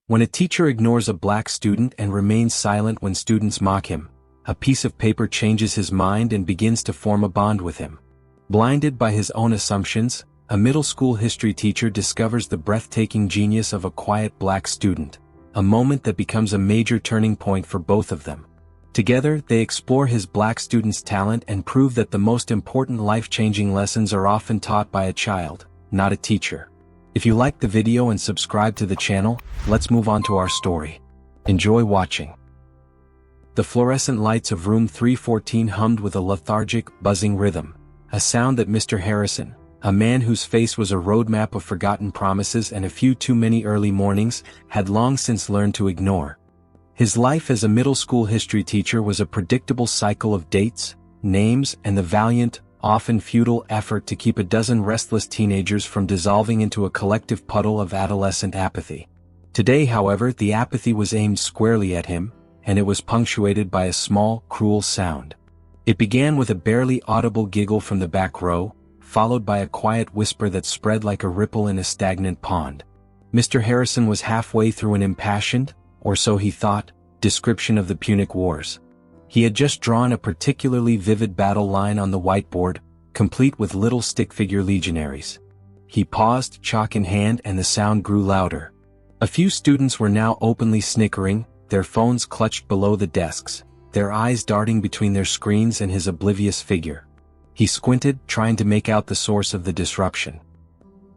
When a teacher ignores a black student and remains silent when students mock him, a piece of paper changes his mind and begins to form a bond with him. Blinded by his own assumptions, a middle school history teacher discovers the breathtaking genius of a quiet black student, a moment that becomes a major turning point for both of them. Together, they explore his black student's talent and prove that the most important life-changing lessons are often taught by a child, not a teacher. If you liked the video and subscribe to the channel, let's move on to our story. Enjoy watching. The fluorescent lights of room 314 hummed with a lethargic, buzzing rhythm, a sound that Mr. Harrison, a man whose face was a roadmap of forgotten promises and a few too many early mornings, had long since learned to ignore. His life as a middle school history teacher was a predictable cycle of dates, names, and the valiant, often futile effort to keep a dozen restless teenagers from dissolving into a collective puddle of adolescent apathy. Today, however, the apathy was aimed squarely at him, and it was punctuated by a small, cruel sound. It began with a barely audible giggle from the back row, followed by a quiet whisper that spread like a ripple in a stagnant pond. Mr. Harrison was halfway through an impassioned, or so he thought, description of the Punic Wars. He had just drawn a particularly vivid battle line on the whiteboard, complete with little stick-figure legionaries. He paused, chalk in hand, and the sound grew louder. A few students were now openly snickering, their phones clutched below the desks, their eyes darting between their screens and his oblivious figure. He squinted, trying to make out the source of the disruption.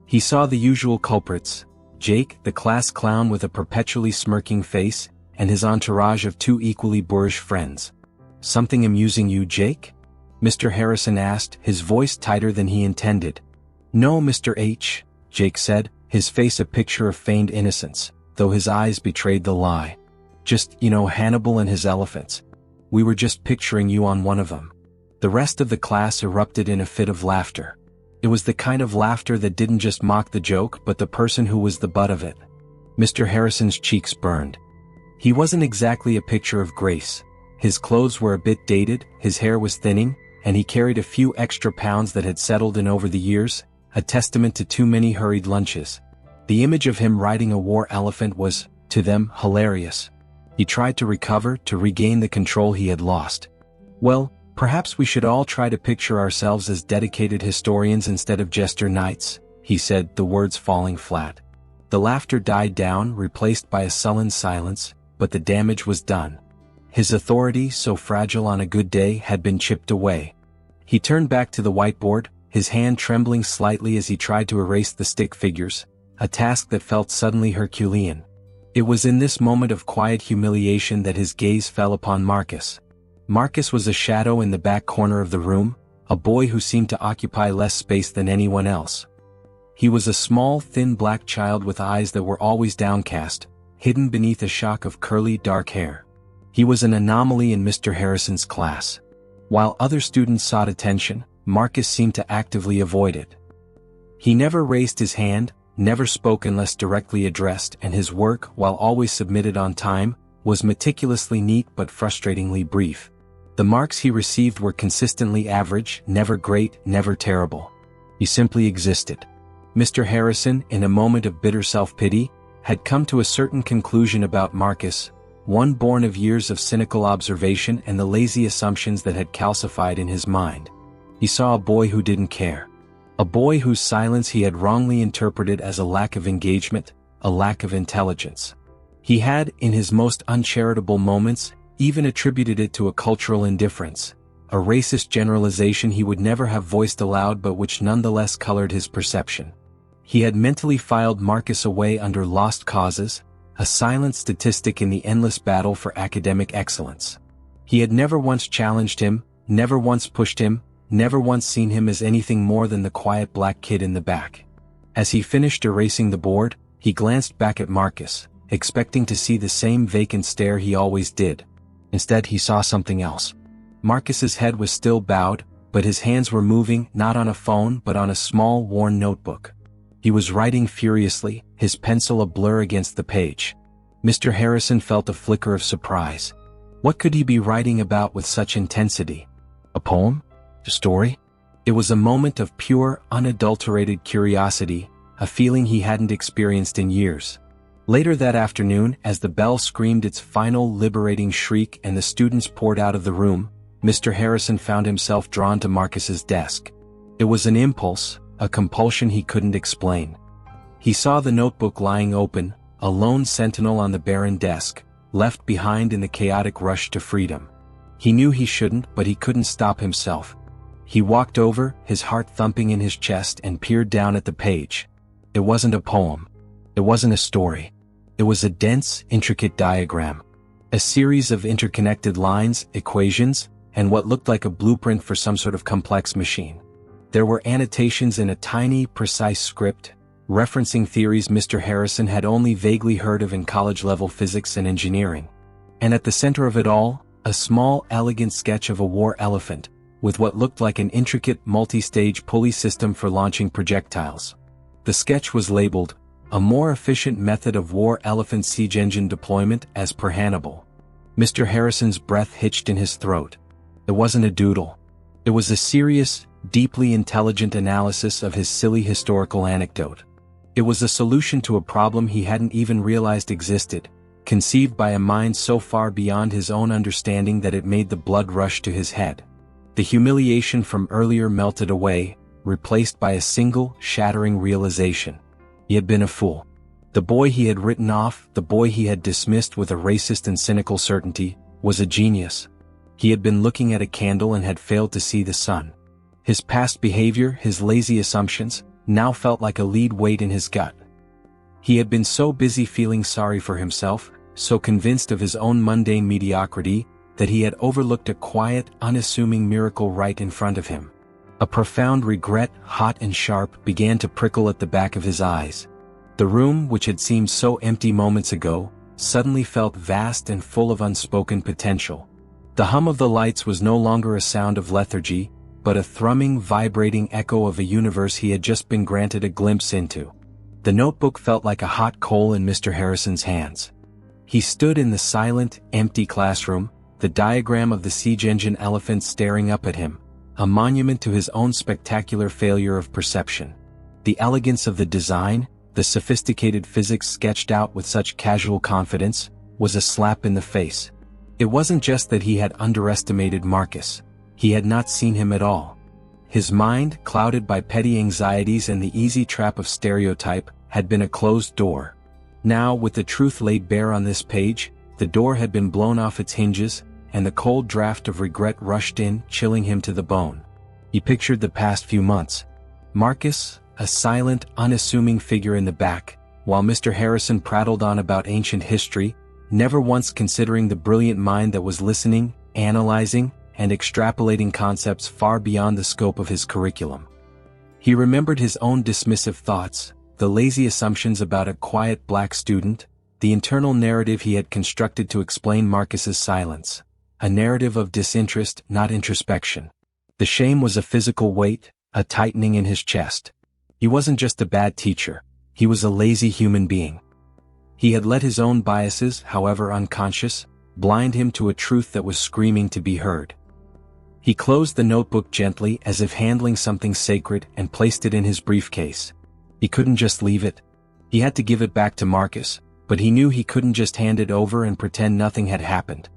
He saw the usual culprits: Jake, the class clown with a perpetually smirking face, and his entourage of two equally boorish friends. "Something amusing you, Jake?" Mr. Harrison asked, his voice tighter than he intended. "No, Mr. H," Jake said, his face a picture of feigned innocence, though his eyes betrayed the lie. "Just, Hannibal and his elephants. We were just picturing you on one of them." The rest of the class erupted in a fit of laughter. It was the kind of laughter that didn't just mock the joke but the person who was the butt of it. Mr. Harrison's cheeks burned. He wasn't exactly a picture of grace. His clothes were a bit dated, his hair was thinning, and he carried a few extra pounds that had settled in over the years, a testament to too many hurried lunches. The image of him riding a war elephant was, to them, hilarious. He tried to recover, to regain the control he had lost. "Well, perhaps we should all try to picture ourselves as dedicated historians instead of jester knights," he said, the words falling flat. The laughter died down, replaced by a sullen silence, but the damage was done. His authority, so fragile on a good day, had been chipped away. He turned back to the whiteboard, his hand trembling slightly as he tried to erase the stick figures, a task that felt suddenly Herculean. It was in this moment of quiet humiliation that his gaze fell upon Marcus. Marcus was a shadow in the back corner of the room, a boy who seemed to occupy less space than anyone else. He was a small, thin black child with eyes that were always downcast, hidden beneath a shock of curly, dark hair. He was an anomaly in Mr. Harrison's class. While other students sought attention, Marcus seemed to actively avoid it. He never raised his hand, never spoke unless directly addressed, and his work, while always submitted on time, was meticulously neat but frustratingly brief. The marks he received were consistently average, never great, never terrible. He simply existed. Mr. Harrison, in a moment of bitter self-pity, had come to a certain conclusion about Marcus, one born of years of cynical observation and the lazy assumptions that had calcified in his mind. He saw a boy who didn't care. A boy whose silence he had wrongly interpreted as a lack of engagement, a lack of intelligence. He had, in his most uncharitable moments, even attributed it to a cultural indifference, a racist generalization he would never have voiced aloud but which nonetheless colored his perception. He had mentally filed Marcus away under lost causes, a silent statistic in the endless battle for academic excellence. He had never once challenged him, never once pushed him, never once seen him as anything more than the quiet black kid in the back. As he finished erasing the board, he glanced back at Marcus, expecting to see the same vacant stare he always did. Instead, he saw something else. Marcus's head was still bowed, but his hands were moving, not on a phone but on a small, worn notebook. He was writing furiously, his pencil a blur against the page. Mr. Harrison felt a flicker of surprise. What could he be writing about with such intensity? A poem? A story? It was a moment of pure, unadulterated curiosity, a feeling he hadn't experienced in years. Later that afternoon, as the bell screamed its final liberating shriek and the students poured out of the room, Mr. Harrison found himself drawn to Marcus's desk. It was an impulse, a compulsion he couldn't explain. He saw the notebook lying open, a lone sentinel on the barren desk, left behind in the chaotic rush to freedom. He knew he shouldn't, but he couldn't stop himself. He walked over, his heart thumping in his chest, and peered down at the page. It wasn't a poem. It wasn't a story. It was a dense, intricate diagram. A series of interconnected lines, equations, and what looked like a blueprint for some sort of complex machine. There were annotations in a tiny, precise script, referencing theories Mr. Harrison had only vaguely heard of in college-level physics and engineering. And at the center of it all, a small, elegant sketch of a war elephant, with what looked like an intricate multi-stage pulley system for launching projectiles. The sketch was labeled, "A more efficient method of war elephant siege engine deployment as per Hannibal." Mr. Harrison's breath hitched in his throat. It wasn't a doodle. It was a serious, deeply intelligent analysis of his silly historical anecdote. It was a solution to a problem he hadn't even realized existed, conceived by a mind so far beyond his own understanding that it made the blood rush to his head. The humiliation from earlier melted away, replaced by a single, shattering realization. He had been a fool. The boy he had written off, the boy he had dismissed with a racist and cynical certainty, was a genius. He had been looking at a candle and had failed to see the sun. His past behavior, his lazy assumptions, now felt like a lead weight in his gut. He had been so busy feeling sorry for himself, so convinced of his own mundane mediocrity, that he had overlooked a quiet, unassuming miracle right in front of him. A profound regret, hot and sharp, began to prickle at the back of his eyes. The room, which had seemed so empty moments ago, suddenly felt vast and full of unspoken potential. The hum of the lights was no longer a sound of lethargy, but a thrumming, vibrating echo of a universe he had just been granted a glimpse into. The notebook felt like a hot coal in Mr. Harrison's hands. He stood in the silent, empty classroom, the diagram of the siege engine elephant staring up at him, a monument to his own spectacular failure of perception. The elegance of the design, the sophisticated physics sketched out with such casual confidence, was a slap in the face. It wasn't just that he had underestimated Marcus. He had not seen him at all. His mind, clouded by petty anxieties and the easy trap of stereotype, had been a closed door. Now, with the truth laid bare on this page, the door had been blown off its hinges, and the cold draft of regret rushed in, chilling him to the bone. He pictured the past few months. Marcus, a silent, unassuming figure in the back, while Mr. Harrison prattled on about ancient history, never once considering the brilliant mind that was listening, analyzing, and extrapolating concepts far beyond the scope of his curriculum. He remembered his own dismissive thoughts, the lazy assumptions about a quiet black student, the internal narrative he had constructed to explain Marcus's silence. A narrative of disinterest, not introspection. The shame was a physical weight, a tightening in his chest. He wasn't just a bad teacher, he was a lazy human being. He had let his own biases, however unconscious, blind him to a truth that was screaming to be heard. He closed the notebook gently as if handling something sacred and placed it in his briefcase. He couldn't just leave it. He had to give it back to Marcus, but he knew he couldn't just hand it over and pretend nothing had happened.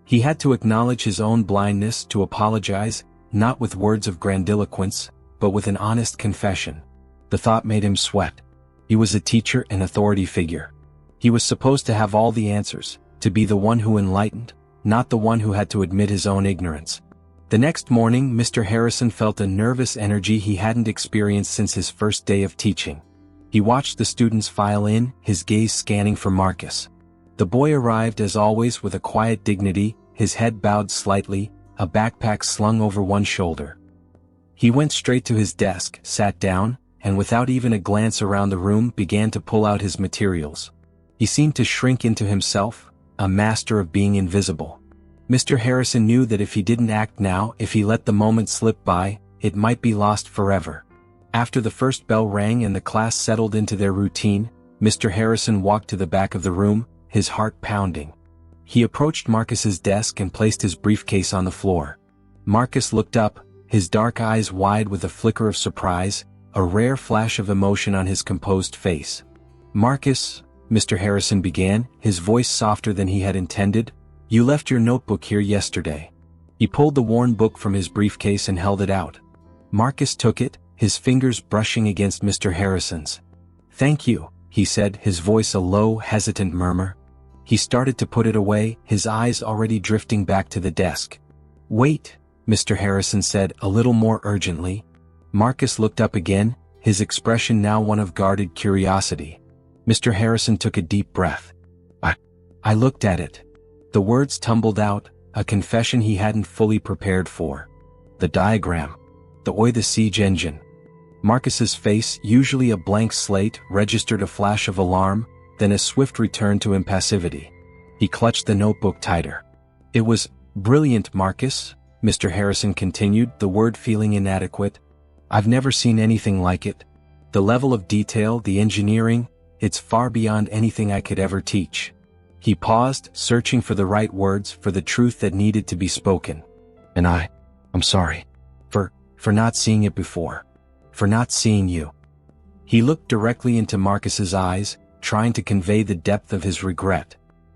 He had to acknowledge his own blindness, to apologize, not with words of grandiloquence, but with an honest confession. The thought made him sweat. He was a teacher, an authority figure. He was supposed to have all the answers, to be the one who enlightened, not the one who had to admit his own ignorance. The next morning, Mr. Harrison felt a nervous energy he hadn't experienced since his first day of teaching. He watched the students file in, his gaze scanning for Marcus. The boy arrived as always with a quiet dignity, his head bowed slightly, a backpack slung over one shoulder. He went straight to his desk, sat down, and without even a glance around the room began to pull out his materials. He seemed to shrink into himself, a master of being invisible. Mr. Harrison knew that if he didn't act now, if he let the moment slip by, it might be lost forever. After the first bell rang and the class settled into their routine, Mr. Harrison walked to the back of the room, his heart pounding. He approached Marcus's desk and placed his briefcase on the floor. Marcus looked up, his dark eyes wide with a flicker of surprise, a rare flash of emotion on his composed face. "Marcus," Mr. Harrison began, his voice softer than he had intended. "You left your notebook here yesterday." He pulled the worn book from his briefcase and held it out. Marcus took it, his fingers brushing against Mr. Harrison's. "Thank you," he said, his voice a low, hesitant murmur. He started to put it away, his eyes already drifting back to the desk. "Wait," Mr. Harrison said, a little more urgently. Marcus looked up again, his expression now one of guarded curiosity. Mr. Harrison took a deep breath. I looked at it. The words tumbled out, a confession he hadn't fully prepared for. The diagram. The siege engine. Marcus's face, usually a blank slate, registered a flash of alarm, then a swift return to impassivity. He clutched the notebook tighter. "It was brilliant, Marcus," Mr. Harrison continued, the word feeling inadequate. "I've never seen anything like it. The level of detail, the engineering, it's far beyond anything I could ever teach." He paused, searching for the right words, for the truth that needed to be spoken. "And I'm sorry. For not seeing it before. For not seeing you." He looked directly into Marcus's eyes, trying to convey the depth of his regret.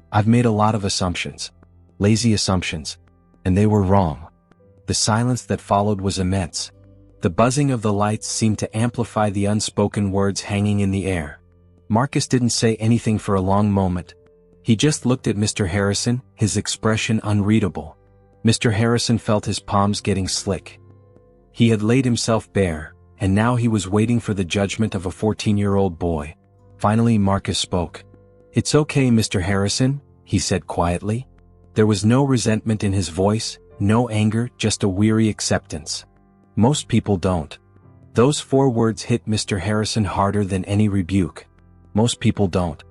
"I've made a lot of assumptions. Lazy assumptions. And they were wrong." The silence that followed was immense. The buzzing of the lights seemed to amplify the unspoken words hanging in the air. Marcus didn't say anything for a long moment. He just looked at Mr. Harrison, his expression unreadable. Mr. Harrison felt his palms getting slick. He had laid himself bare, and now he was waiting for the judgment of a 14-year-old boy. Finally Marcus spoke. "It's okay, Mr. Harrison," he said quietly. There was no resentment in his voice, no anger, just a weary acceptance. "Most people don't." Those 4 words hit Mr. Harrison harder than any rebuke. Most people don't.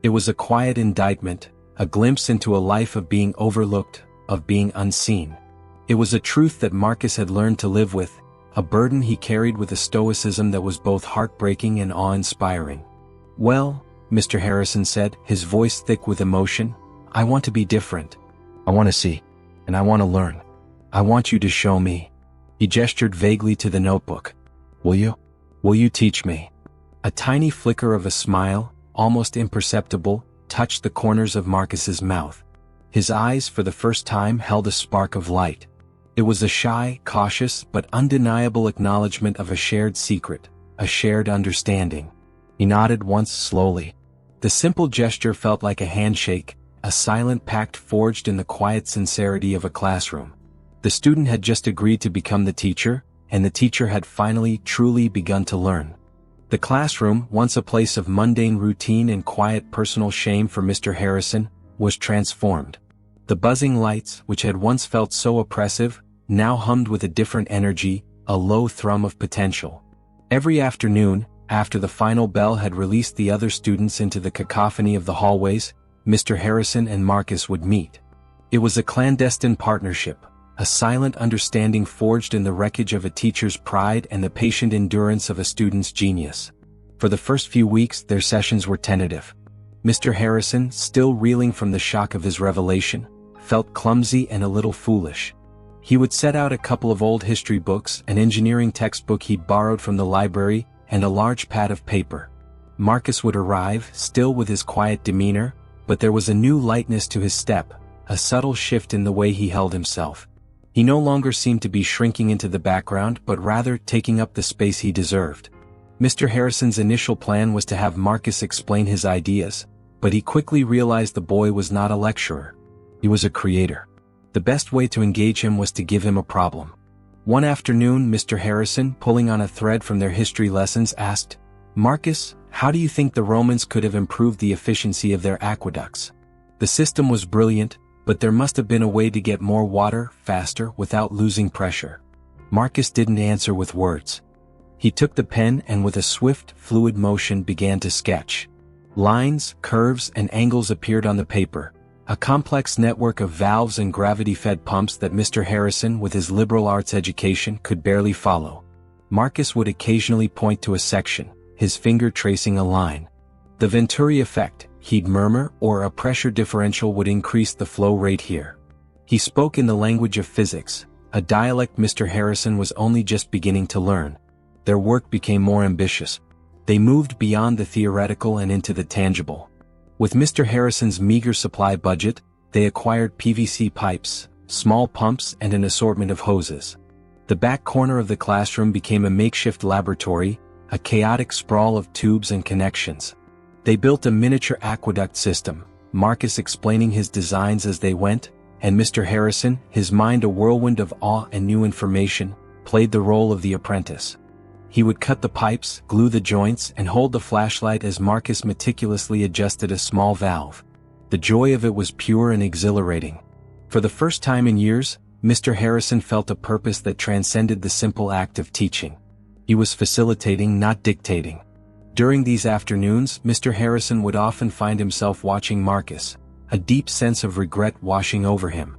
It was a quiet indictment, a glimpse into a life of being overlooked, of being unseen. It was a truth that Marcus had learned to live with, a burden he carried with a stoicism that was both heartbreaking and awe-inspiring. "Well," Mr. Harrison said, his voice thick with emotion, "I want to be different. I want to see. And I want to learn. I want you to show me." He gestured vaguely to the notebook. "Will you? Will you teach me?" A tiny flicker of a smile, almost imperceptible, touched the corners of Marcus's mouth. His eyes, for the first time, held a spark of light. It was a shy, cautious, but undeniable acknowledgement of a shared secret, a shared understanding. He nodded once slowly. The simple gesture felt like a handshake, a silent pact forged in the quiet sincerity of a classroom. The student had just agreed to become the teacher, and the teacher had finally, truly begun to learn. The classroom, once a place of mundane routine and quiet personal shame for Mr. Harrison, was transformed. The buzzing lights, which had once felt so oppressive, now hummed with a different energy, a low thrum of potential. Every afternoon, after the final bell had released the other students into the cacophony of the hallways, Mr. Harrison and Marcus would meet. It was a clandestine partnership, a silent understanding forged in the wreckage of a teacher's pride and the patient endurance of a student's genius. For the first few weeks, their sessions were tentative. Mr. Harrison, still reeling from the shock of his revelation, felt clumsy and a little foolish. He would set out a couple of old history books, an engineering textbook he'd borrowed from the library, and a large pad of paper. Marcus would arrive, still with his quiet demeanor, but there was a new lightness to his step, a subtle shift in the way he held himself. He no longer seemed to be shrinking into the background, but rather taking up the space he deserved. Mr. Harrison's initial plan was to have Marcus explain his ideas, but he quickly realized the boy was not a lecturer. He was a creator. The best way to engage him was to give him a problem. One afternoon, Mr. Harrison, pulling on a thread from their history lessons, asked, "Marcus, how do you think the Romans could have improved the efficiency of their aqueducts? The system was brilliant, but there must have been a way to get more water, faster, without losing pressure." Marcus didn't answer with words. He took the pen and with a swift, fluid motion began to sketch. Lines, curves, and angles appeared on the paper, a complex network of valves and gravity-fed pumps that Mr. Harrison, with his liberal arts education, could barely follow. Marcus would occasionally point to a section, his finger tracing a line. "The Venturi effect," he'd murmur, or "a pressure differential would increase the flow rate here." He spoke in the language of physics, a dialect Mr. Harrison was only just beginning to learn. Their work became more ambitious. They moved beyond the theoretical and into the tangible. With Mr. Harrison's meager supply budget, they acquired PVC pipes, small pumps and an assortment of hoses. The back corner of the classroom became a makeshift laboratory, a chaotic sprawl of tubes and connections. They built a miniature aqueduct system, Marcus explaining his designs as they went, and Mr. Harrison, his mind a whirlwind of awe and new information, played the role of the apprentice. He would cut the pipes, glue the joints, and hold the flashlight as Marcus meticulously adjusted a small valve. The joy of it was pure and exhilarating. For the first time in years, Mr. Harrison felt a purpose that transcended the simple act of teaching. He was facilitating, not dictating. During these afternoons, Mr. Harrison would often find himself watching Marcus, a deep sense of regret washing over him.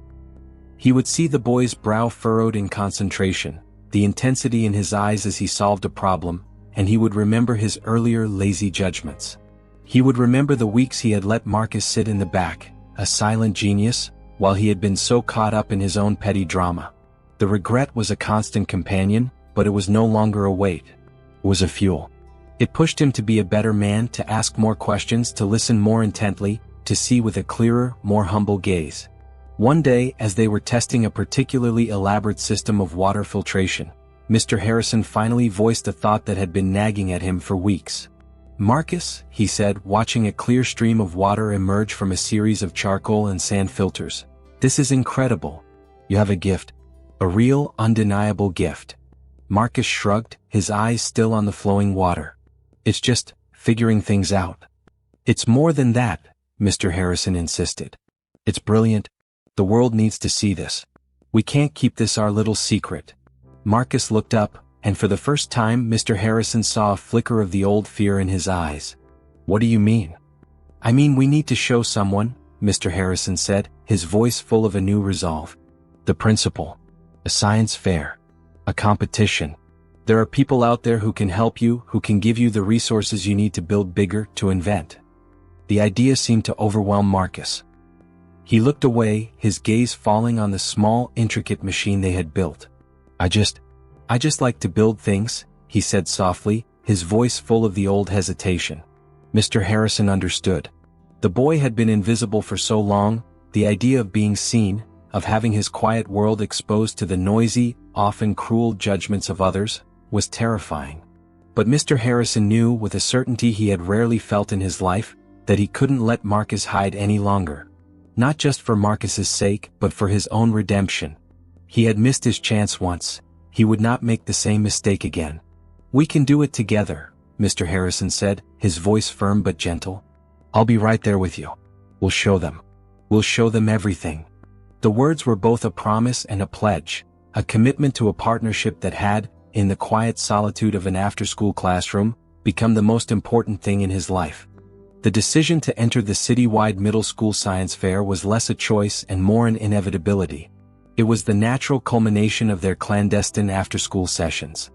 He would see the boy's brow furrowed in concentration, the intensity in his eyes as he solved a problem, and he would remember his earlier lazy judgments. He would remember the weeks he had let Marcus sit in the back, a silent genius, while he had been so caught up in his own petty drama. The regret was a constant companion, but it was no longer a weight. It was a fuel. It pushed him to be a better man, to ask more questions, to listen more intently, to see with a clearer, more humble gaze. One day, as they were testing a particularly elaborate system of water filtration, Mr. Harrison finally voiced a thought that had been nagging at him for weeks. "Marcus," he said, watching a clear stream of water emerge from a series of charcoal and sand filters, "this is incredible. You have a gift. A real, undeniable gift." Marcus shrugged, his eyes still on the flowing water. "It's just figuring things out." "It's more than that," Mr. Harrison insisted. "It's brilliant. The world needs to see this. We can't keep this our little secret." Marcus looked up, and for the first time Mr. Harrison saw a flicker of the old fear in his eyes. "What do you mean?" "I mean we need to show someone," Mr. Harrison said, his voice full of a new resolve. "The principal. A science fair. A competition. There are people out there who can help you, who can give you the resources you need to build bigger, to invent." The idea seemed to overwhelm Marcus. He looked away, his gaze falling on the small, intricate machine they had built. I just like to build things," he said softly, his voice full of the old hesitation. Mr. Harrison understood. The boy had been invisible for so long, the idea of being seen, of having his quiet world exposed to the noisy, often cruel judgments of others, was terrifying. But Mr. Harrison knew with a certainty he had rarely felt in his life, that he couldn't let Marcus hide any longer. Not just for Marcus's sake, but for his own redemption. He had missed his chance once. He would not make the same mistake again. "We can do it together," Mr. Harrison said, his voice firm but gentle. "I'll be right there with you. We'll show them. We'll show them everything." The words were both a promise and a pledge, a commitment to a partnership that had, in the quiet solitude of an after-school classroom, become the most important thing in his life. The decision to enter the citywide middle school science fair was less a choice and more an inevitability. It was the natural culmination of their clandestine after-school sessions.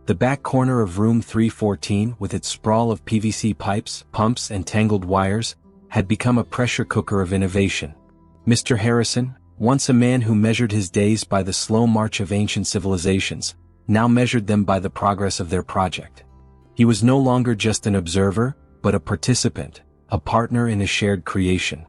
The back corner of room 314, with its sprawl of PVC pipes, pumps and tangled wires, had become a pressure cooker of innovation. Mr. Harrison, once a man who measured his days by the slow march of ancient civilizations, now measured them by the progress of their project. He was no longer just an observer, but a participant, a partner in a shared creation.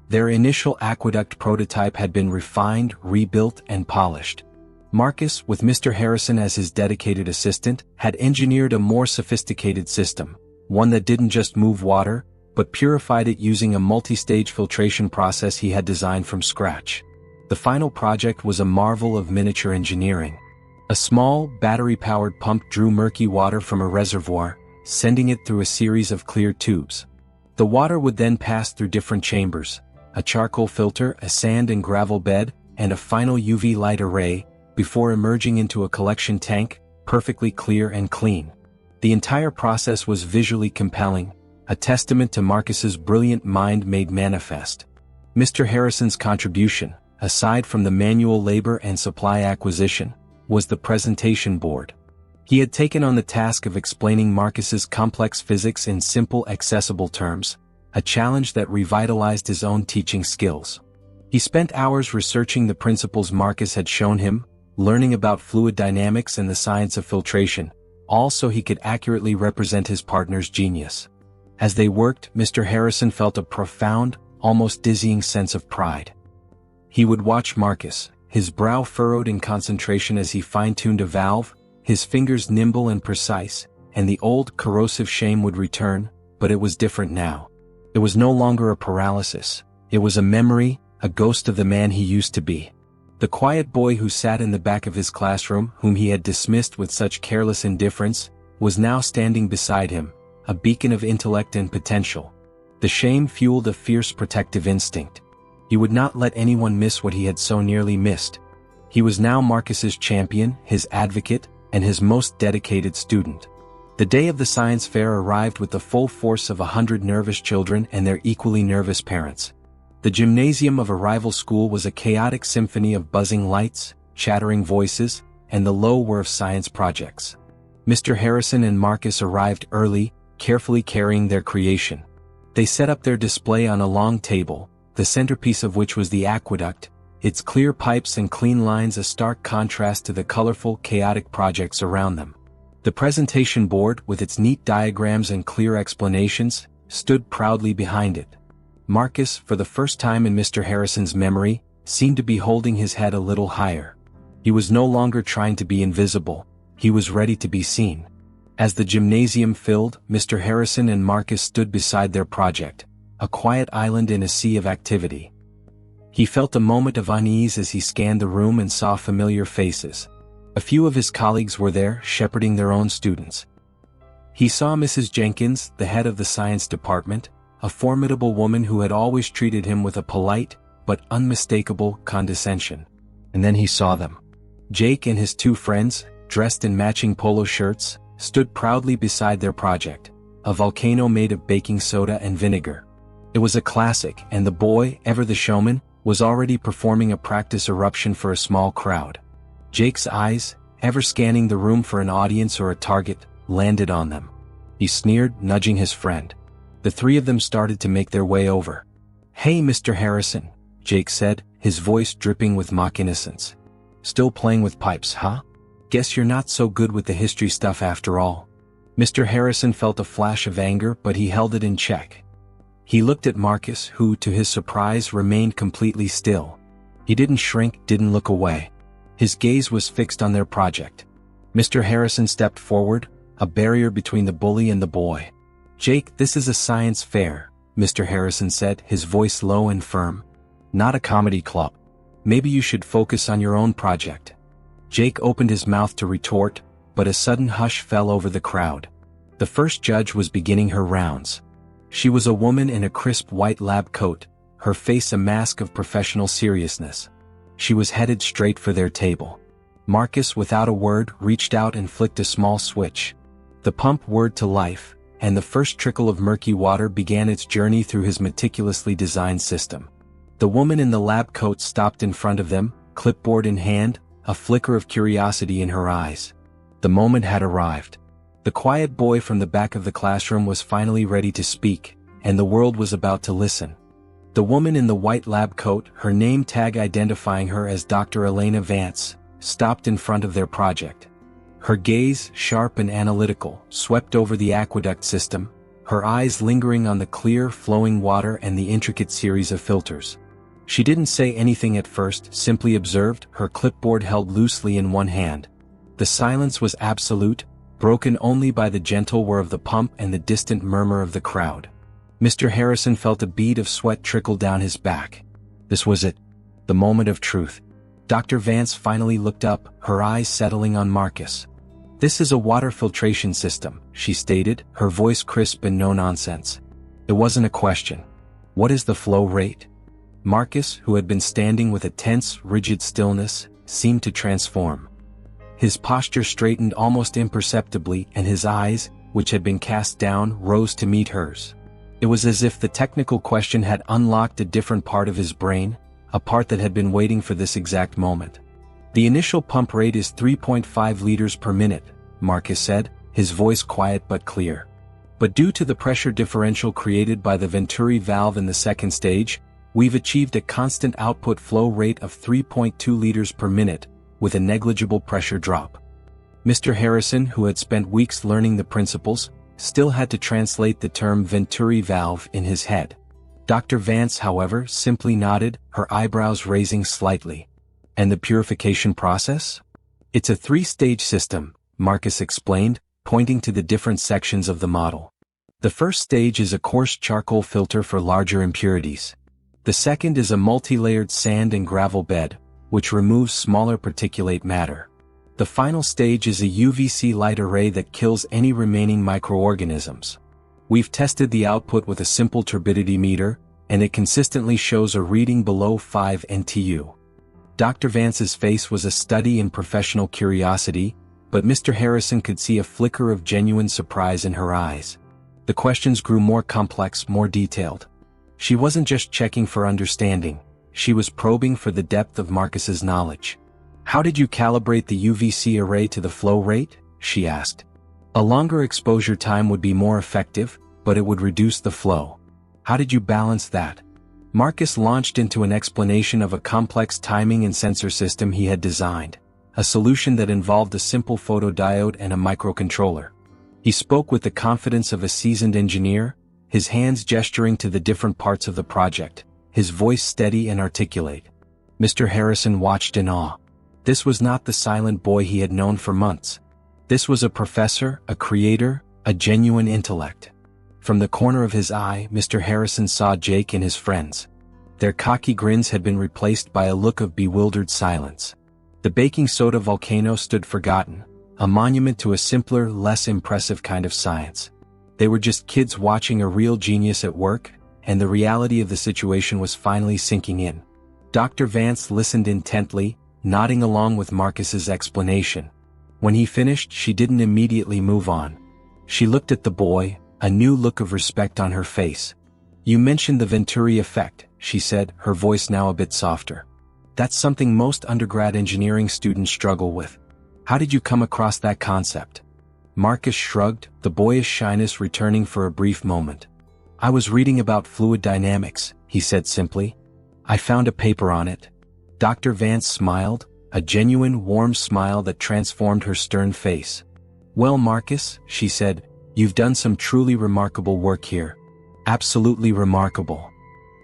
Their initial aqueduct prototype had been refined, rebuilt, and polished. Marcus, with Mr. Harrison as his dedicated assistant, had engineered a more sophisticated system, one that didn't just move water, but purified it using a multi-stage filtration process he had designed from scratch. The final project was a marvel of miniature engineering. A small, battery-powered pump drew murky water from a reservoir, sending it through a series of clear tubes. The water would then pass through different chambers, a charcoal filter, a sand and gravel bed, and a final UV light array, before emerging into a collection tank, perfectly clear and clean. The entire process was visually compelling, a testament to Marcus's brilliant mind made manifest. Mr. Harrison's contribution, aside from the manual labor and supply acquisition, was the presentation board. He had taken on the task of explaining Marcus's complex physics in simple, accessible terms, a challenge that revitalized his own teaching skills. He spent hours researching the principles Marcus had shown him, learning about fluid dynamics and the science of filtration, all so he could accurately represent his partner's genius. As they worked, Mr. Harrison felt a profound, almost dizzying sense of pride. He would watch Marcus, his brow furrowed in concentration as he fine-tuned a valve, his fingers nimble and precise, and the old, corrosive shame would return, but it was different now. It was no longer a paralysis. It was a memory, a ghost of the man he used to be. The quiet boy who sat in the back of his classroom, whom he had dismissed with such careless indifference, was now standing beside him, a beacon of intellect and potential. The shame fueled a fierce protective instinct. He would not let anyone miss what he had so nearly missed. He was now Marcus's champion, his advocate, and his most dedicated student. The day of the science fair arrived with the full force of 100 nervous children and their equally nervous parents. The gymnasium of a rival school was a chaotic symphony of buzzing lights, chattering voices, and the low whir of science projects. Mr. Harrison and Marcus arrived early, carefully carrying their creation. They set up their display on a long table, the centerpiece of which was the aqueduct, its clear pipes and clean lines a stark contrast to the colorful, chaotic projects around them. The presentation board, with its neat diagrams and clear explanations, stood proudly behind it. Marcus, for the first time in Mr. Harrison's memory, seemed to be holding his head a little higher. He was no longer trying to be invisible, he was ready to be seen. As the gymnasium filled, Mr. Harrison and Marcus stood beside their project, a quiet island in a sea of activity. He felt a moment of unease as he scanned the room and saw familiar faces. A few of his colleagues were there, shepherding their own students. He saw Mrs. Jenkins, the head of the science department, a formidable woman who had always treated him with a polite, but unmistakable, condescension. And then he saw them. Jake and his two friends, dressed in matching polo shirts, stood proudly beside their project, a volcano made of baking soda and vinegar. It was a classic, and the boy, ever the showman, was already performing a practice eruption for a small crowd. Jake's eyes, ever scanning the room for an audience or a target, landed on them. He sneered, nudging his friend. The three of them started to make their way over. "Hey, Mr. Harrison," Jake said, his voice dripping with mock innocence. "Still playing with pipes, huh? Guess you're not so good with the history stuff after all." Mr. Harrison felt a flash of anger, but he held it in check. He looked at Marcus, who, to his surprise, remained completely still. He didn't shrink, didn't look away. His gaze was fixed on their project. Mr. Harrison stepped forward, a barrier between the bully and the boy. "Jake, this is a science fair," Mr. Harrison said, his voice low and firm. "Not a comedy club. Maybe you should focus on your own project." Jake opened his mouth to retort, but a sudden hush fell over the crowd. The first judge was beginning her rounds. She was a woman in a crisp white lab coat, her face a mask of professional seriousness. She was headed straight for their table. Marcus, without a word, reached out and flicked a small switch. The pump whirred to life, and the first trickle of murky water began its journey through his meticulously designed system. The woman in the lab coat stopped in front of them, clipboard in hand, a flicker of curiosity in her eyes. The moment had arrived. The quiet boy from the back of the classroom was finally ready to speak, and the world was about to listen. The woman in the white lab coat, her name tag identifying her as Dr. Elena Vance, stopped in front of their project. Her gaze, sharp and analytical, swept over the aqueduct system, her eyes lingering on the clear, flowing water and the intricate series of filters. She didn't say anything at first, simply observed, her clipboard held loosely in one hand. The silence was absolute, broken only by the gentle whir of the pump and the distant murmur of the crowd. Mr. Harrison felt a bead of sweat trickle down his back. This was it. The moment of truth. Dr. Vance finally looked up, her eyes settling on Marcus. "This is a water filtration system," she stated, her voice crisp and no nonsense. It wasn't a question. "What is the flow rate?" Marcus, who had been standing with a tense, rigid stillness, seemed to transform. His posture straightened almost imperceptibly, and his eyes, which had been cast down, rose to meet hers. It was as if the technical question had unlocked a different part of his brain, a part that had been waiting for this exact moment. "The initial pump rate is 3.5 liters per minute, Marcus said, his voice quiet but clear. "But due to the pressure differential created by the Venturi valve in the second stage, we've achieved a constant output flow rate of 3.2 liters per minute, with a negligible pressure drop." Mr. Harrison, who had spent weeks learning the principles, still had to translate the term Venturi valve in his head. Dr. Vance, however, simply nodded, her eyebrows raising slightly. And the purification process? It's a 3-stage system, Marcus explained, pointing to the different sections of the model. The first stage is a coarse charcoal filter for larger impurities. The second is a multi-layered sand and gravel bed, which removes smaller particulate matter. The final stage is a UVC light array that kills any remaining microorganisms. We've tested the output with a simple turbidity meter, and it consistently shows a reading below 5 NTU. Dr. Vance's face was a study in professional curiosity, but Mr. Harrison could see a flicker of genuine surprise in her eyes. The questions grew more complex, more detailed. She wasn't just checking for understanding, she was probing for the depth of Marcus's knowledge. "How did you calibrate the UVC array to the flow rate?" she asked. "A longer exposure time would be more effective, but it would reduce the flow. How did you balance that?" Marcus launched into an explanation of a complex timing and sensor system he had designed, a solution that involved a simple photodiode and a microcontroller. He spoke with the confidence of a seasoned engineer, his hands gesturing to the different parts of the project, his voice steady and articulate. Mr. Harrison watched in awe. This was not the silent boy he had known for months. This was a professor, a creator, a genuine intellect. From the corner of his eye, Mr. Harrison saw Jake and his friends. Their cocky grins had been replaced by a look of bewildered silence. The baking soda volcano stood forgotten, a monument to a simpler, less impressive kind of science. They were just kids watching a real genius at work, and the reality of the situation was finally sinking in. Dr. Vance listened intently, nodding along with Marcus's explanation. When he finished, she didn't immediately move on. She looked at the boy, a new look of respect on her face. "You mentioned the Venturi effect," she said, her voice now a bit softer. "That's something most undergrad engineering students struggle with. How did you come across that concept?" Marcus shrugged, the boyish shyness returning for a brief moment. "I was reading about fluid dynamics," he said simply. "I found a paper on it." Dr. Vance smiled, a genuine, warm smile that transformed her stern face. "Well, Marcus," she said, "you've done some truly remarkable work here. Absolutely remarkable."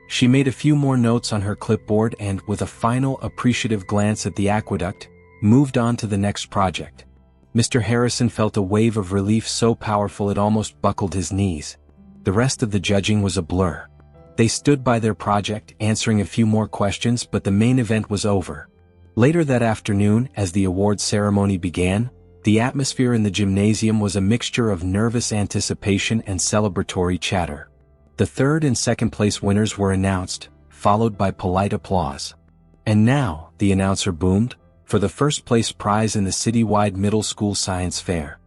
She made a few more notes on her clipboard and, with a final appreciative glance at the aqueduct, moved on to the next project. Mr. Harrison felt a wave of relief so powerful it almost buckled his knees. The rest of the judging was a blur. They stood by their project, answering a few more questions, but the main event was over. Later that afternoon, as the awards ceremony began, the atmosphere in the gymnasium was a mixture of nervous anticipation and celebratory chatter. The third and second place winners were announced, followed by polite applause. "And now," the announcer boomed, "for the first place prize in the citywide middle school science fair.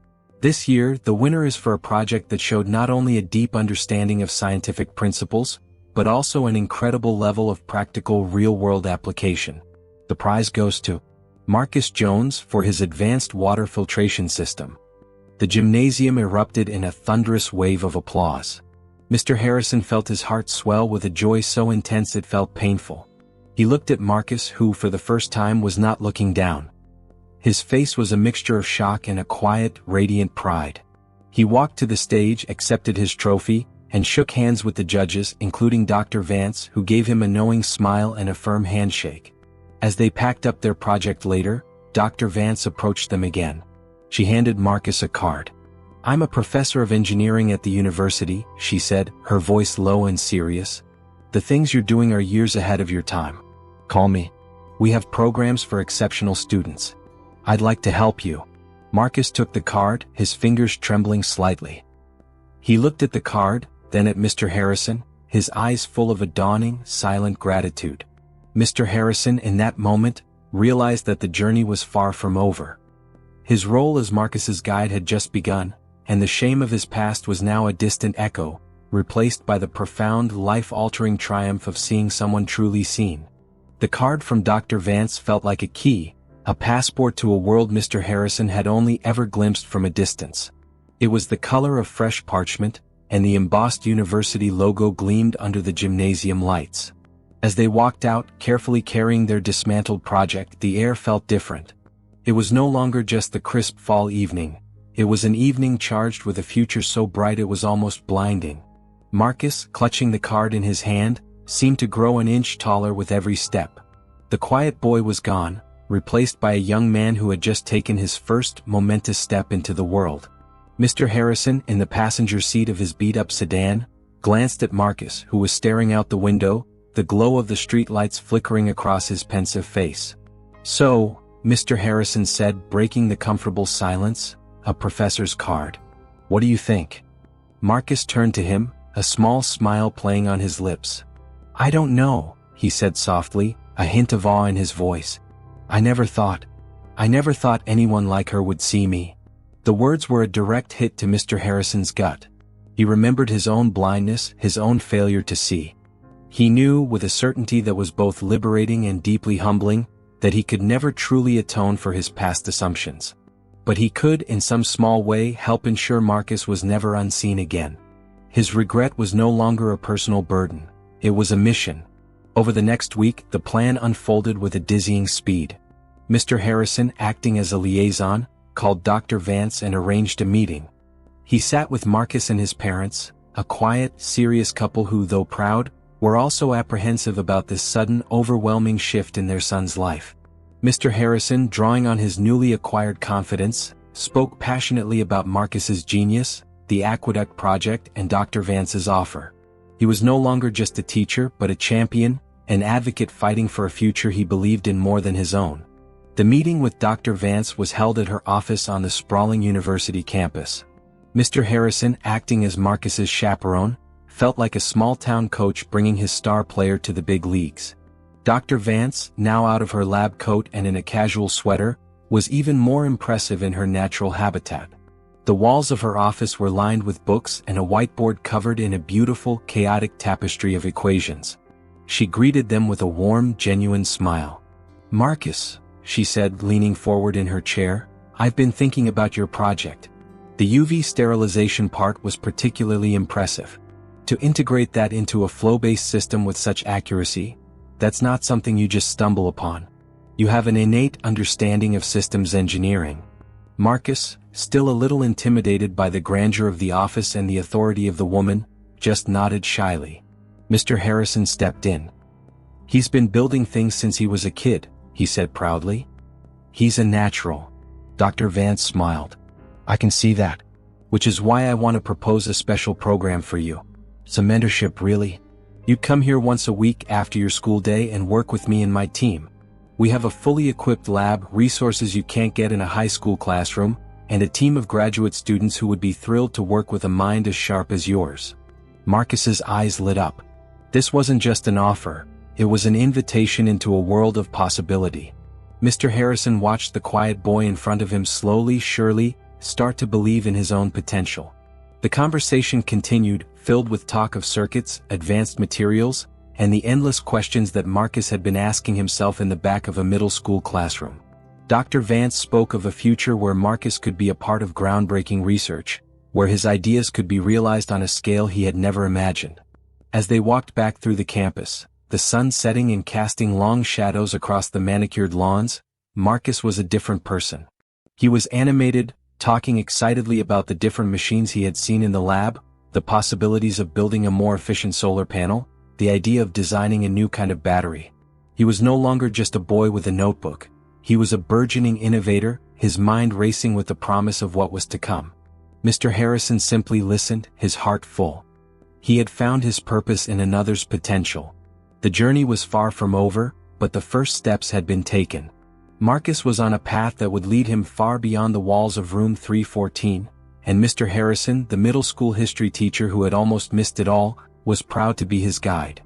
This year, the winner is for a project that showed not only a deep understanding of scientific principles, but also an incredible level of practical real-world application. The prize goes to Marcus Jones for his advanced water filtration system." The gymnasium erupted in a thunderous wave of applause. Mr. Harrison felt his heart swell with a joy so intense it felt painful. He looked at Marcus, who for the first time was not looking down. His face was a mixture of shock and a quiet, radiant pride. He walked to the stage, accepted his trophy, and shook hands with the judges, including Dr. Vance, who gave him a knowing smile and a firm handshake. As they packed up their project later, Dr. Vance approached them again. She handed Marcus a card. "I'm a professor of engineering at the university," she said, her voice low and serious. "The things you're doing are years ahead of your time. Call me. We have programs for exceptional students. I'd like to help you." Marcus took the card, his fingers trembling slightly. He looked at the card, then at Mr. Harrison, his eyes full of a dawning, silent gratitude. Mr. Harrison, in that moment, realized that the journey was far from over. His role as Marcus's guide had just begun, and the shame of his past was now a distant echo, replaced by the profound, life-altering triumph of seeing someone truly seen. The card from Dr. Vance felt like a key, a passport to a world Mr. Harrison had only ever glimpsed from a distance. It was the color of fresh parchment, and the embossed university logo gleamed under the gymnasium lights. As they walked out, carefully carrying their dismantled project, the air felt different. It was no longer just the crisp fall evening. It was an evening charged with a future so bright it was almost blinding. Marcus, clutching the card in his hand, seemed to grow an inch taller with every step. The quiet boy was gone, replaced by a young man who had just taken his first momentous step into the world. Mr. Harrison, in the passenger seat of his beat-up sedan, glanced at Marcus, who was staring out the window, the glow of the streetlights flickering across his pensive face. "So," Mr. Harrison said, breaking the comfortable silence, "a professor's card. What do you think?" Marcus turned to him, a small smile playing on his lips. "I don't know," he said softly, a hint of awe in his voice. I never thought anyone like her would see me." The words were a direct hit to Mr. Harrison's gut. He remembered his own blindness, his own failure to see. He knew, with a certainty that was both liberating and deeply humbling, that he could never truly atone for his past assumptions. But he could, in some small way, help ensure Marcus was never unseen again. His regret was no longer a personal burden. It was a mission. Over the next week, the plan unfolded with a dizzying speed. Mr. Harrison, acting as a liaison, called Dr. Vance and arranged a meeting. He sat with Marcus and his parents, a quiet, serious couple who, though proud, were also apprehensive about this sudden, overwhelming shift in their son's life. Mr. Harrison, drawing on his newly acquired confidence, spoke passionately about Marcus's genius, the Aqueduct project, and Dr. Vance's offer. He was no longer just a teacher but a champion, an advocate fighting for a future he believed in more than his own. The meeting with Dr. Vance was held at her office on the sprawling university campus. Mr. Harrison, acting as Marcus's chaperone, felt like a small-town coach bringing his star player to the big leagues. Dr. Vance, now out of her lab coat and in a casual sweater, was even more impressive in her natural habitat. The walls of her office were lined with books and a whiteboard covered in a beautiful, chaotic tapestry of equations. She greeted them with a warm, genuine smile. "Marcus," she said, leaning forward in her chair, "I've been thinking about your project. The UV sterilization part was particularly impressive. To integrate that into a flow-based system with such accuracy, that's not something you just stumble upon. You have an innate understanding of systems engineering." Marcus, still a little intimidated by the grandeur of the office and the authority of the woman, just nodded shyly. Mr. Harrison stepped in. "He's been building things since he was a kid," he said proudly. "He's a natural." Dr. Vance smiled. "I can see that. Which is why I want to propose a special program for you. Some mentorship, really. You come here once a week after your school day and work with me and my team. We have a fully equipped lab, resources you can't get in a high school classroom, and a team of graduate students who would be thrilled to work with a mind as sharp as yours." Marcus's eyes lit up. This wasn't just an offer, it was an invitation into a world of possibility. Mr. Harrison watched the quiet boy in front of him slowly, surely, start to believe in his own potential. The conversation continued, filled with talk of circuits, advanced materials, and the endless questions that Marcus had been asking himself in the back of a middle school classroom. Dr. Vance spoke of a future where Marcus could be a part of groundbreaking research, where his ideas could be realized on a scale he had never imagined. As they walked back through the campus, the sun setting and casting long shadows across the manicured lawns, Marcus was a different person. He was animated, talking excitedly about the different machines he had seen in the lab, the possibilities of building a more efficient solar panel, the idea of designing a new kind of battery. He was no longer just a boy with a notebook. He was a burgeoning innovator, his mind racing with the promise of what was to come. Mr. Harrison simply listened, his heart full. He had found his purpose in another's potential. The journey was far from over, but the first steps had been taken. Marcus was on a path that would lead him far beyond the walls of room 314, and Mr. Harrison, the middle school history teacher who had almost missed it all, was proud to be his guide.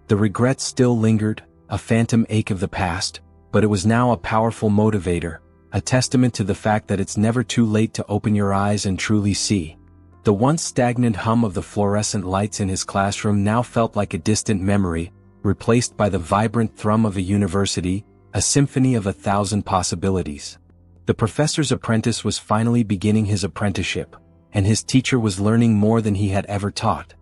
The regret still lingered, a phantom ache of the past, but it was now a powerful motivator, a testament to the fact that it's never too late to open your eyes and truly see. The once stagnant hum of the fluorescent lights in his classroom now felt like a distant memory, replaced by the vibrant thrum of a university, a symphony of 1,000 possibilities. The professor's apprentice was finally beginning his apprenticeship, and his teacher was learning more than he had ever taught.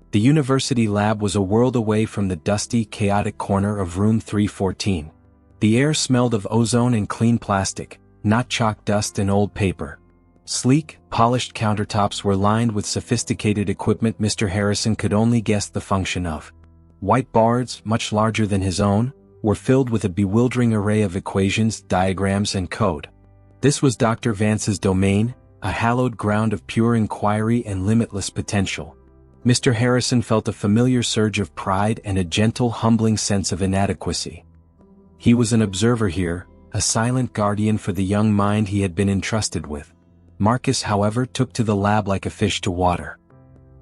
The university lab was a world away from the dusty, chaotic corner of room 314. The air smelled of ozone and clean plastic, not chalk dust and old paper. Sleek, polished countertops were lined with sophisticated equipment Mr. Harrison could only guess the function of. Whiteboards, much larger than his own, were filled with a bewildering array of equations, diagrams, and code. This was Dr. Vance's domain, a hallowed ground of pure inquiry and limitless potential. Mr. Harrison felt a familiar surge of pride and a gentle, humbling sense of inadequacy. He was an observer here, a silent guardian for the young mind he had been entrusted with. Marcus, however, took to the lab like a fish to water.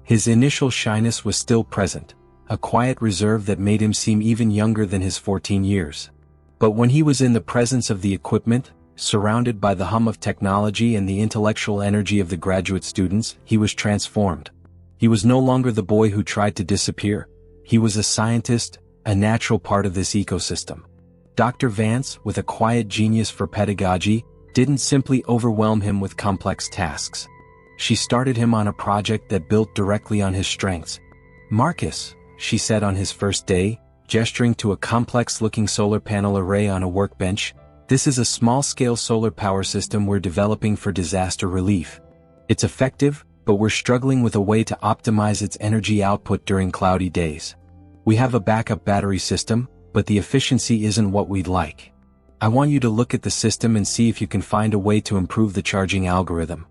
His initial shyness was still present, a quiet reserve that made him seem even younger than his 14 years. But when he was in the presence of the equipment, surrounded by the hum of technology and the intellectual energy of the graduate students, he was transformed. He was no longer the boy who tried to disappear. He was a scientist, a natural part of this ecosystem. Dr. Vance, with a quiet genius for pedagogy, didn't simply overwhelm him with complex tasks. She started him on a project that built directly on his strengths. "Marcus," she said on his first day, gesturing to a complex-looking solar panel array on a workbench, "this is a small-scale solar power system we're developing for disaster relief. It's effective, but we're struggling with a way to optimize its energy output during cloudy days. We have a backup battery system, but the efficiency isn't what we'd like. I want you to look at the system and see if you can find a way to improve the charging algorithm.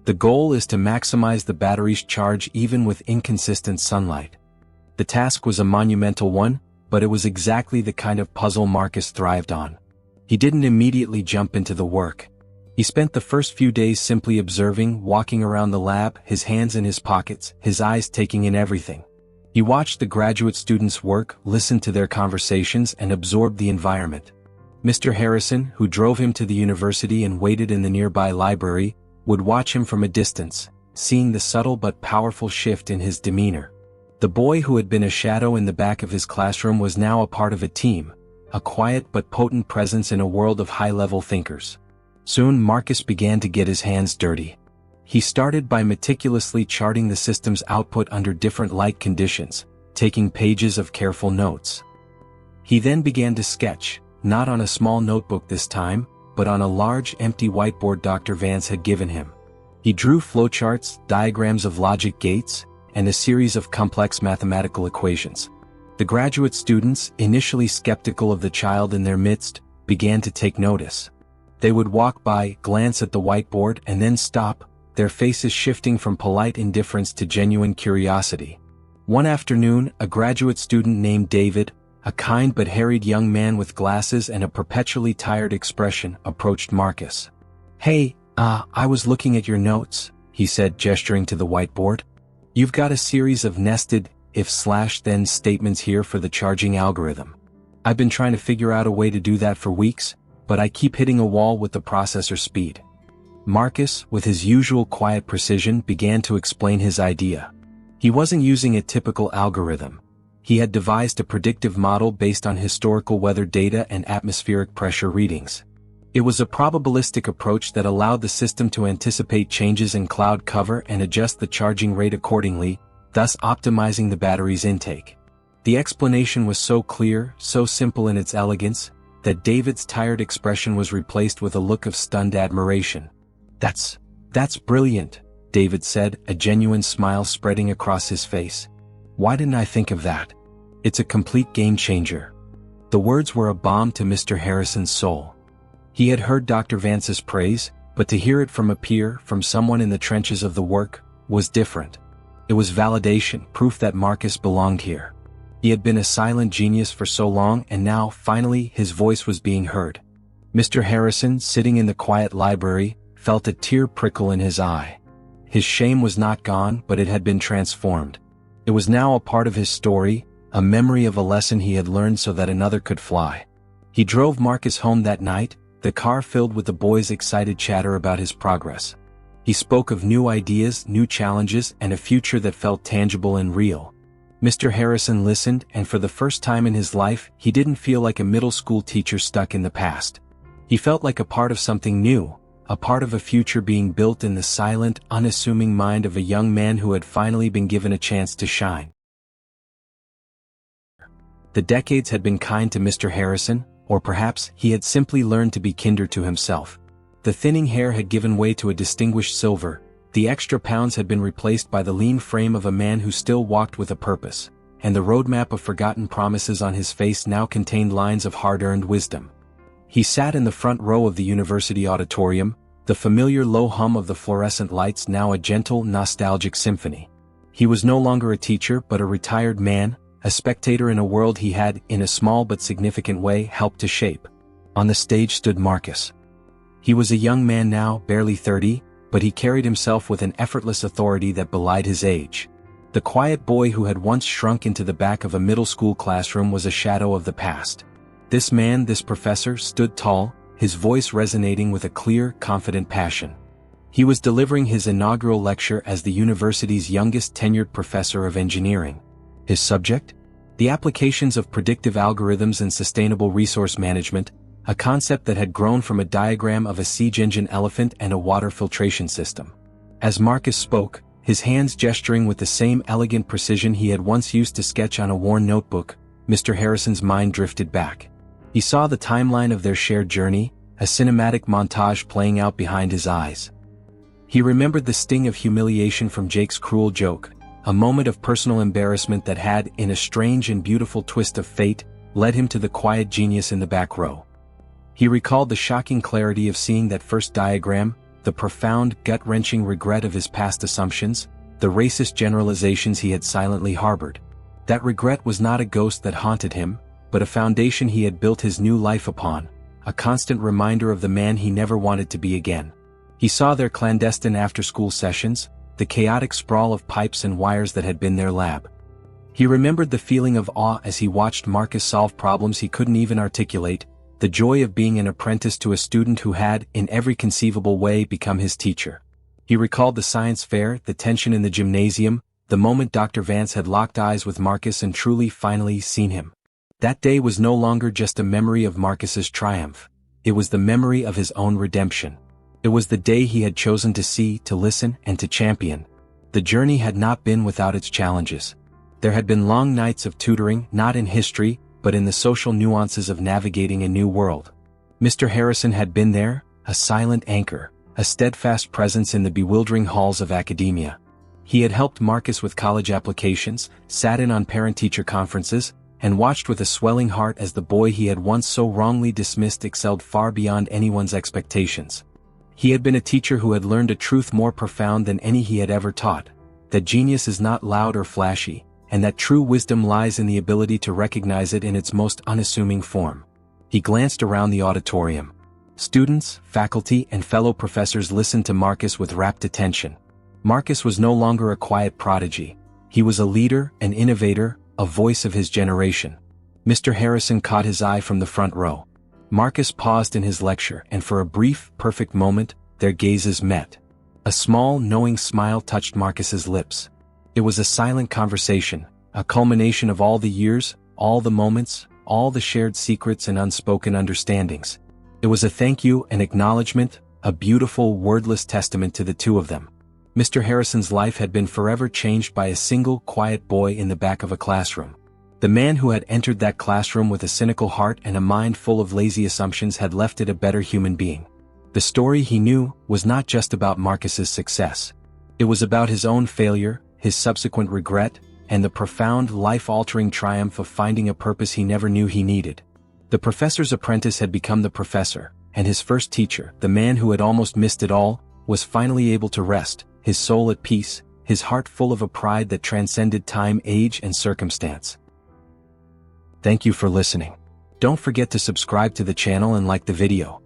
The goal is to maximize the battery's charge even with inconsistent sunlight." The task was a monumental one, but it was exactly the kind of puzzle Marcus thrived on. He didn't immediately jump into the work. He spent the first few days simply observing, walking around the lab, his hands in his pockets, his eyes taking in everything. He watched the graduate students work, listened to their conversations, and absorbed the environment. Mr. Harrison, who drove him to the university and waited in the nearby library, would watch him from a distance, seeing the subtle but powerful shift in his demeanor. The boy who had been a shadow in the back of his classroom was now a part of a team, a quiet but potent presence in a world of high-level thinkers. Soon Marcus began to get his hands dirty. He started by meticulously charting the system's output under different light conditions, taking pages of careful notes. He then began to sketch, not on a small notebook this time, but on a large empty whiteboard Dr. Vance had given him. He drew flowcharts, diagrams of logic gates, and a series of complex mathematical equations. The graduate students, initially skeptical of the child in their midst, began to take notice. They would walk by, glance at the whiteboard, and then stop, their faces shifting from polite indifference to genuine curiosity. One afternoon, a graduate student named David, a kind but harried young man with glasses and a perpetually tired expression, approached Marcus. "Hey, I was looking at your notes," he said, gesturing to the whiteboard. "You've got a series of nested, if/then statements here for the charging algorithm. I've been trying to figure out a way to do that for weeks, but I keep hitting a wall with the processor speed." Marcus, with his usual quiet precision, began to explain his idea. He wasn't using a typical algorithm. He had devised a predictive model based on historical weather data and atmospheric pressure readings. It was a probabilistic approach that allowed the system to anticipate changes in cloud cover and adjust the charging rate accordingly, thus optimizing the battery's intake. The explanation was so clear, so simple in its elegance, that David's tired expression was replaced with a look of stunned admiration. That's brilliant," David said, a genuine smile spreading across his face. "Why didn't I think of that? It's a complete game changer." The words were a balm to Mr. Harrison's soul. He had heard Dr. Vance's praise, but to hear it from a peer, from someone in the trenches of the work, was different. It was validation, proof that Marcus belonged here. He had been a silent genius for so long, and now, finally, his voice was being heard. Mr. Harrison, sitting in the quiet library, felt a tear prickle in his eye. His shame was not gone, but it had been transformed. It was now a part of his story, a memory of a lesson he had learned so that another could fly. He drove Marcus home that night, the car filled with the boy's excited chatter about his progress. He spoke of new ideas, new challenges, and a future that felt tangible and real. Mr. Harrison listened, and for the first time in his life, he didn't feel like a middle school teacher stuck in the past. He felt like a part of something new, a part of a future being built in the silent, unassuming mind of a young man who had finally been given a chance to shine. The decades had been kind to Mr. Harrison, or perhaps he had simply learned to be kinder to himself. The thinning hair had given way to a distinguished silver, the extra pounds had been replaced by the lean frame of a man who still walked with a purpose, and the roadmap of forgotten promises on his face now contained lines of hard-earned wisdom. He sat in the front row of the university auditorium, the familiar low hum of the fluorescent lights now a gentle, nostalgic symphony. He was no longer a teacher but a retired man, a spectator in a world he had, in a small but significant way, helped to shape. On the stage stood Marcus. He was a young man now, barely 30, but he carried himself with an effortless authority that belied his age. The quiet boy who had once shrunk into the back of a middle school classroom was a shadow of the past. This man, this professor, stood tall, his voice resonating with a clear, confident passion. He was delivering his inaugural lecture as the university's youngest tenured professor of engineering. His subject? The applications of predictive algorithms in sustainable resource management, a concept that had grown from a diagram of a siege engine elephant and a water filtration system. As Marcus spoke, his hands gesturing with the same elegant precision he had once used to sketch on a worn notebook, Mr. Harrison's mind drifted back. He saw the timeline of their shared journey, a cinematic montage playing out behind his eyes. He remembered the sting of humiliation from Jake's cruel joke, a moment of personal embarrassment that had, in a strange and beautiful twist of fate, led him to the quiet genius in the back row. He recalled the shocking clarity of seeing that first diagram, the profound, gut-wrenching regret of his past assumptions, the racist generalizations he had silently harbored. That regret was not a ghost that haunted him, but a foundation he had built his new life upon, a constant reminder of the man he never wanted to be again. He saw their clandestine after-school sessions, the chaotic sprawl of pipes and wires that had been their lab. He remembered the feeling of awe as he watched Marcus solve problems he couldn't even articulate, the joy of being an apprentice to a student who had, in every conceivable way, become his teacher. He recalled the science fair, the tension in the gymnasium, the moment Dr. Vance had locked eyes with Marcus and truly finally seen him. That day was no longer just a memory of Marcus's triumph. It was the memory of his own redemption. It was the day he had chosen to see, to listen, and to champion. The journey had not been without its challenges. There had been long nights of tutoring, not in history, but in the social nuances of navigating a new world. Mr. Harrison had been there, a silent anchor, a steadfast presence in the bewildering halls of academia. He had helped Marcus with college applications, sat in on parent-teacher conferences, and watched with a swelling heart as the boy he had once so wrongly dismissed excelled far beyond anyone's expectations. He had been a teacher who had learned a truth more profound than any he had ever taught, that genius is not loud or flashy, and that true wisdom lies in the ability to recognize it in its most unassuming form. He glanced around the auditorium. Students, faculty, and fellow professors listened to Marcus with rapt attention. Marcus was no longer a quiet prodigy. He was a leader, an innovator, a voice of his generation. Mr. Harrison caught his eye from the front row. Marcus paused in his lecture, and for a brief, perfect moment, their gazes met. A small, knowing smile touched Marcus's lips. It was a silent conversation, a culmination of all the years, all the moments, all the shared secrets and unspoken understandings. It was a thank you, an acknowledgement, a beautiful, wordless testament to the two of them. Mr. Harrison's life had been forever changed by a single, quiet boy in the back of a classroom. The man who had entered that classroom with a cynical heart and a mind full of lazy assumptions had left it a better human being. The story, he knew, was not just about Marcus's success. It was about his own failure, his subsequent regret, and the profound, life-altering triumph of finding a purpose he never knew he needed. The professor's apprentice had become the professor, and his first teacher, the man who had almost missed it all, was finally able to rest, his soul at peace, his heart full of a pride that transcended time, age, and circumstance. Thank you for listening. Don't forget to subscribe to the channel and like the video.